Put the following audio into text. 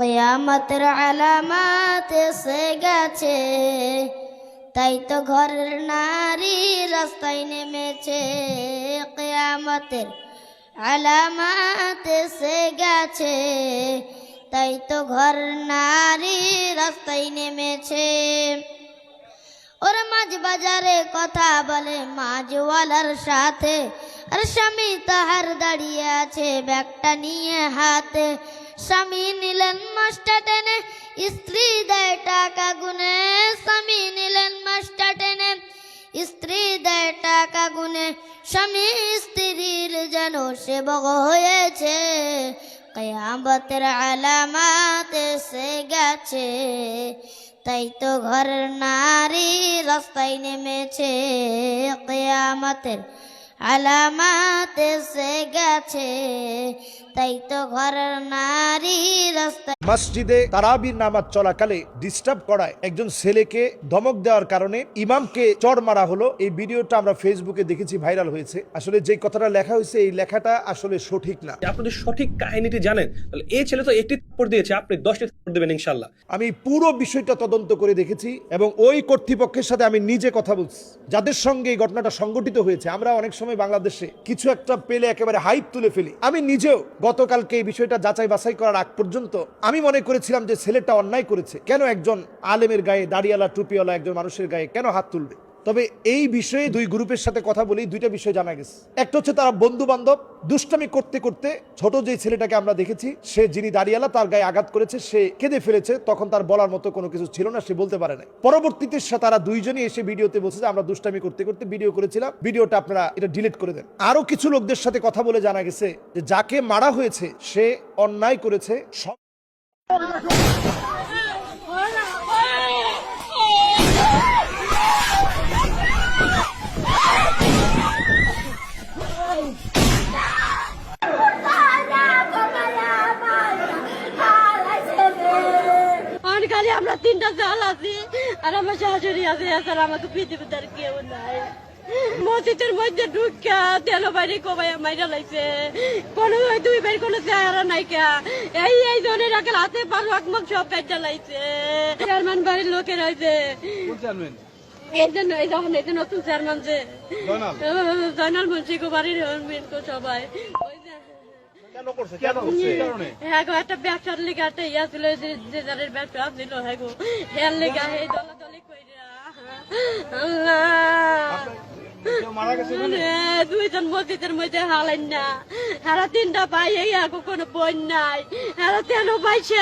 কিয়ামতের আলামাত এসে গেছে, তাই তো ঘরের নারী রাস্তায় নেমেছে। কিয়ামতের আলামাত এসে গেছে, তাই তো ঘরের নারী রাস্তায় নেমেছে। ওরা মাঝ বাজারে কথা বলে মাঝওয়ালার সাথে, আর স্বামী তাহার দাঁড়িয়ে আছে ব্যাগটা নিয়ে হাতে। স্বামী নিলেন মাছটা টেনে, স্ত্রী দেয় টাকা গুনে। স্বামী নিলেন মাছটা টেনে, স্ত্রী দেয় টাকা গুনে। স্বামী স্ত্রীর যেন সেবক হয়েছে। কিয়ামতের আলামাত এসে গেছে, তাই তো ঘরের নারী রাস্তায় নেমেছে। কিয়ামতের আলামাত এসে গেছে, তাই তো ঘরের নারী রাস্তায়। মসজিদে তারাবির নামাজ চলাকালে ডিস্টার্ব করায় একজন ছেলেকে ধমক দেওয়ার কারণে ইমামকে চড় মারা হলো। এই ভিডিওটা আমরা ফেসবুকে দেখেছি, ভাইরাল হয়েছে। আসলে যে কথাটা লেখা হয়েছে এই লেখাটা আসলে সঠিক না। আপনি যদি সঠিক কাহিনীটি জানেন তাহলে এই ছেলে তো একটি থাপ্পড় দিয়েছে, আপনি 10টি থাপ্পড় দেবেন ইনশাআল্লাহ। আমি পুরো বিষয়টা তদন্ত করে দেখেছি এবং ওই কর্তৃপক্ষের সাথে আমি নিজে কথা বলছি, যাদের সঙ্গে এই ঘটনাটা সংঘটিত হয়েছে। আমরা অনেক সময় বাংলাদেশে কিছু একটা পেলে একেবারে হাইপ তুলে ফেলি। আমি নিজেও গতকালকে এই বিষয়টা যাচাই বাছাই করার আগ পর্যন্ত আমি মনে করেছিলাম যে ছেলেটা অন্যায় করেছে। কেন একজন আলেমের গায়ে, দাড়িওয়ালা টুপিওয়ালা একজন মানুষের গায়ে কেন হাত তুলবে? তবে এই বিষয়ে দুই গ্রুপের সাথে কথা বলি, দুইটা বিষয় জানা গেছে। একটা হচ্ছে তারা বন্ধু বান্ধব দুষ্টামি করতে করতে ছোট যে ছেলেটাকে আমরা দেখেছি, সে যিনি দাড়িওয়ালা তার গায়ে আঘাত করেছে, সে কেঁদে ফেলেছে। তখন তার বলার মতো কোনো কিছু ছিল না, সে বলতে পারে না। পরবর্তীতে তারা দুইজনই এসে ভিডিওতে বলছে যে আমরা দুষ্টামি করতে করতে ভিডিও করেছিলাম, ভিডিওটা আপনারা এটা ডিলিট করে দেন। আরো কিছু লোকদের সাথে কথা বলে জানা গেছে যে যাকে মারা হয়েছে সে অন্যায় করেছে। খালি আমরা তিনটা জাল আছি আর আমার শাশুড়ি আছে, এছাড়া আমাকে পৃথিবীতে আর কেউ নাই। মসজিদের মধ্যে ঢুকা তেল বাইরে কমাই মাইরা লাগছে, কোনো দুই ভাই কোনো চেহারা নাই কে। এই জনের আগে হাতে পারো আকমক সব পেঁচা লাগছে। চেয়ারম্যান বাড়ির লোকের হয়েছে এই জন্য, এই যখন এই যে নতুন চেয়ারম্যান যে জয়নাল মুন্সি বাড়ির সবাই একটা ব্যবসার লিগে একটা ইয়া ছিল, যে যাদের ব্যবসা ছিল হের লিগা এই দলাদলি কইরা দুইজন মসজিদের মধ্যে হালাইন না। হারা তিনটা ভাই এই কোনো বই নাই, হারা তেল পাইছে।